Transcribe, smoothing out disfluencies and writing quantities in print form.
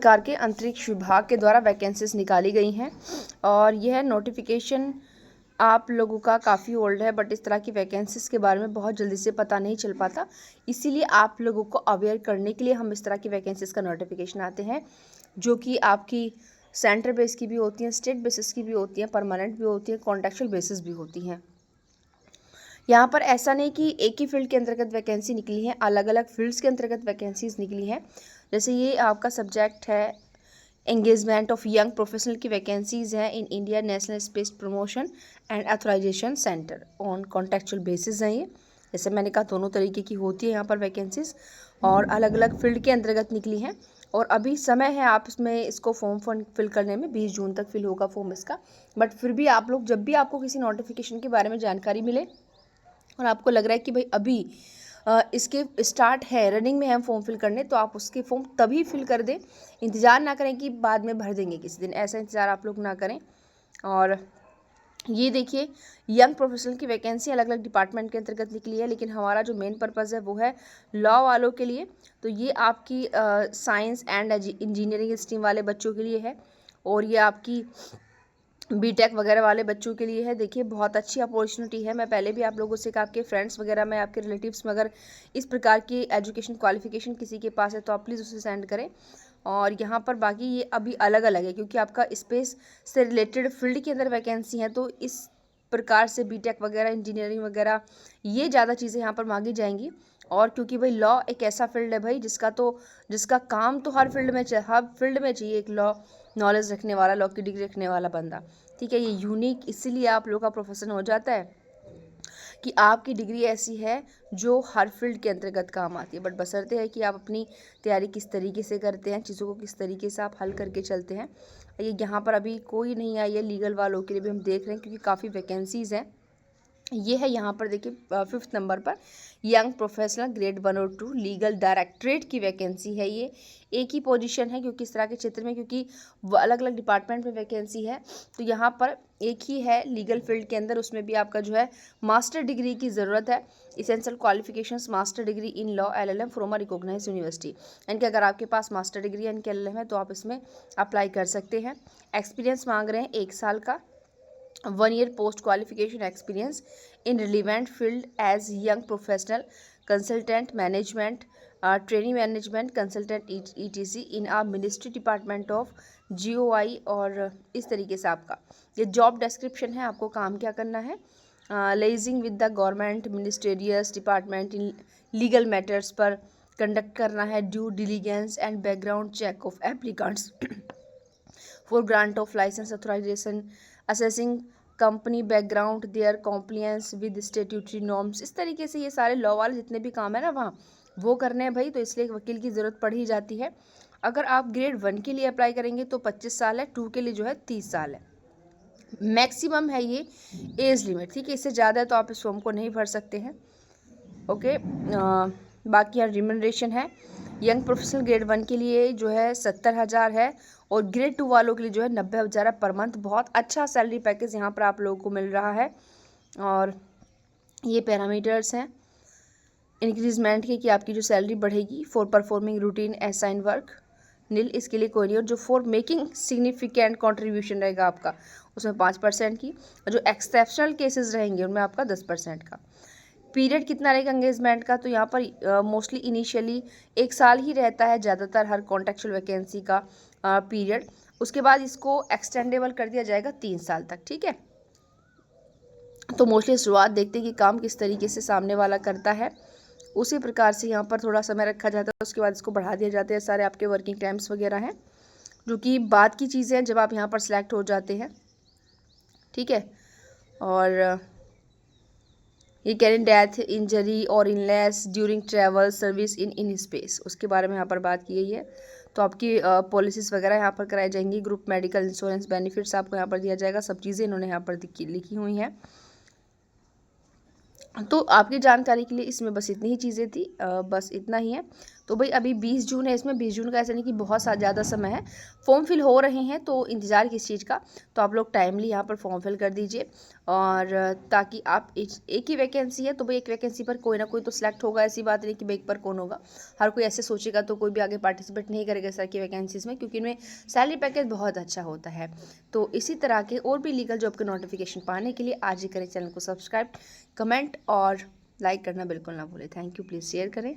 सरकार के अंतरिक्ष विभाग के द्वारा वैकेंसीज निकाली गई हैं और यह नोटिफिकेशन आप लोगों का काफ़ी ओल्ड है, बट इस तरह की वैकेंसीज के बारे में बहुत जल्दी से पता नहीं चल पाता। इसीलिए आप लोगों को अवेयर करने के लिए हम इस तरह की वैकेंसीज का नोटिफिकेशन आते हैं, जो कि आपकी सेंटर बेस की भी होती हैं, स्टेट बेसिस की भी होती हैं, परमानेंट भी होती हैं, कॉन्ट्रेक्चुअल बेसिस भी होती हैं। यहाँ पर ऐसा नहीं कि एक ही फील्ड के अंतर्गत वैकेंसी निकली है, अलग अलग फील्ड्स के अंतर्गत वैकेंसीज निकली हैं। जैसे ये आपका सब्जेक्ट है एंगेजमेंट ऑफ यंग प्रोफेशनल की वैकेंसीज हैं in India National Space Promotion and Authorization Centre on contractual basis हैं। ये जैसे मैंने कहा दोनों तरीके की होती है यहाँ पर वैकेंसीज और अलग अलग फील्ड के अंतर्गत निकली हैं। और अभी समय है आप इसमें इसको फॉर्म फिल करने में, 20 जून तक फिल होगा फॉर्म इसका। बट फिर भी आप लोग जब भी आपको किसी नोटिफिकेशन के बारे में जानकारी मिले और आपको लग रहा है कि भाई अभी इसके स्टार्ट है, रनिंग में है फॉर्म फिल करने, तो आप उसके फॉर्म तभी फिल कर दें। इंतज़ार ना करें कि बाद में भर देंगे किसी दिन, ऐसा इंतज़ार आप लोग ना करें। और ये देखिए यंग प्रोफेशनल की वैकेंसी अलग अलग डिपार्टमेंट के अंतर्गत निकली है, लेकिन हमारा जो मेन पर्पज़ है वो है लॉ वालों के लिए। तो ये आपकी साइंस एंड इंजीनियरिंग स्ट्रीम वाले बच्चों के लिए है और ये आपकी बीटेक वगैरह वाले बच्चों के लिए है। देखिए बहुत अच्छी अपॉर्चुनिटी है। मैं पहले भी आप लोगों से कहा, आपके फ्रेंड्स वगैरह में, आपके रिलेटिव्स में अगर इस प्रकार की एजुकेशन क्वालिफिकेशन किसी के पास है तो आप प्लीज़ उसे सेंड करें। और यहाँ पर बाकी ये अभी अलग अलग है क्योंकि आपका स्पेस से रिलेटेड फील्ड के अंदर वैकेंसी है, तो इस प्रकार से बीटेक वगैरह, इंजीनियरिंग वगैरह, ये ज़्यादा चीज़ें यहाँ पर मांगी जाएंगी। और क्योंकि भाई लॉ एक ऐसा फील्ड है भाई जिसका काम तो हर फील्ड में चाहिए एक लॉ नॉलेज रखने वाला, लॉ की डिग्री रखने वाला बंदा। ठीक है, ये यूनिक इसीलिए आप लोग का प्रोफेशन हो जाता है कि आपकी डिग्री ऐसी है जो हर फील्ड के अंतर्गत काम आती है। बट बशर्ते है कि आप अपनी तैयारी किस तरीके से करते हैं, चीज़ों को किस तरीके से आप हल करके चलते हैं। ये यहाँ पर अभी कोई नहीं आई है, लीगल वालों के लिए भी हम देख रहे हैं क्योंकि काफ़ी वैकेंसीज़ हैं। ये है यहाँ पर देखिए 5th नंबर पर यंग प्रोफेशनल ग्रेड 1 और 2 लीगल डायरेक्टरेट की वैकेंसी है। ये एक ही पोजीशन है क्योंकि इस तरह के क्षेत्र में, क्योंकि वो अलग अलग डिपार्टमेंट में वैकेंसी है, तो यहाँ पर एक ही है लीगल फील्ड के अंदर। उसमें भी आपका जो है मास्टर डिग्री की ज़रूरत है। Essential qualifications master degree in law LLM from a recognised university, यानी कि अगर आपके पास मास्टर डिग्री यानी कि LLM है तो आप इसमें अप्लाई कर सकते हैं। एक्सपीरियंस मांग रहे हैं 1 साल का, 1 year post qualification experience in relevant field as young professional, consultant management, training management consultant etc in a ministry department of GOI। और इस तरीके से आपका ये जॉब डिस्क्रिप्शन है, आपको काम क्या करना है। Liaising with the government ministerial department in legal matters पर कंडक्ट करना है due diligence and background check of applicants for grant of licence authorisation, assessing company background, their compliance with statutory norms. इस तरीके से ये सारे लॉ वाले जितने भी काम है ना वहाँ वो करने हैं भाई, तो इसलिए एक वकील की ज़रूरत पड़ ही जाती है। अगर आप ग्रेड 1 के लिए अप्लाई करेंगे तो 25 साल है, 2 के लिए जो है 30 साल है, मैक्सिमम है ये एज लिमिट। ठीक है, इससे ज़्यादा है तो आप इस फॉर्म को नहीं भर सकते हैं। ओके, बाकी यहाँ रिम्यूनरेशन है यंग प्रोफेशनल ग्रेड 1 के लिए जो है 70,000 है और ग्रेड 2 वालों के लिए जो है 90,000 है पर मंथ। बहुत अच्छा सैलरी पैकेज यहाँ पर आप लोगों को मिल रहा है। और ये पैरामीटर्स हैं इंक्रीजमेंट के कि आपकी जो सैलरी बढ़ेगी for performing routine assign work nil, इसके लिए कोई नहीं। और जो फॉर मेकिंग सिग्निफिकेंट कॉन्ट्रीब्यूशन रहेगा आपका उसमें 5% की, और जो एक्सेप्शनल केसेस रहेंगे उनमें आपका 10% का। पीरियड कितना रहेगा एंगेजमेंट का, तो यहाँ पर मोस्टली इनिशियली 1 साल ही रहता है ज़्यादातर हर कॉन्ट्रेक्चुअल वैकेंसी का पीरियड। उसके बाद इसको एक्सटेंडेबल कर दिया जाएगा 3 साल तक। ठीक है, तो मोस्टली शुरुआत देखते हैं कि काम किस तरीके से सामने वाला करता है, उसी प्रकार से यहाँ पर थोड़ा समय रखा जाता है, उसके बाद इसको बढ़ा दिया जाता है। सारे आपके वर्किंग टाइम्स वगैरह हैं जो कि बात की चीज़ें हैं जब आप यहाँ पर सिलेक्ट हो जाते हैं। ठीक है, और ये कैन डेथ, इंजरी और इनलेस during travel service in space, उसके बारे में यहाँ पर बात की गई है। तो आपकी पॉलिसीज़ वगैरह यहाँ पर कराई जाएंगी, ग्रुप मेडिकल इंश्योरेंस बेनिफिट्स आपको यहाँ पर दिया जाएगा, सब चीज़ें इन्होंने यहाँ पर लिखी हुई हैं। तो आपकी जानकारी के लिए इसमें बस इतनी ही चीज़ें थी, बस इतना ही है। तो तो भाई अभी 20 जून है, इसमें 20 जून का ऐसा नहीं कि बहुत ज़्यादा समय है, फॉर्म फिल हो रहे हैं, तो इंतज़ार किस चीज़ का। तो आप लोग टाइमली यहाँ पर फॉर्म फिल कर दीजिए, और ताकि आप एक ही वैकेंसी है तो भाई एक वैकेंसी पर कोई ना कोई तो सिलेक्ट होगा, ऐसी बात नहीं कि भाई एक पर कौन होगा। हर कोई ऐसे सोचेगा तो कोई भी आगे पार्टिसिपेट नहीं करेगा सर की वैकेंसीज़ में, क्योंकि इनमें सैलरी पैकेज बहुत अच्छा होता है। तो इसी तरह के और भी लीगल जॉब के नोटिफिकेशन पाने के लिए आज ही करें चैनल को सब्सक्राइब, कमेंट और लाइक करना बिल्कुल ना भूलें। थैंक यू, प्लीज़ शेयर करें।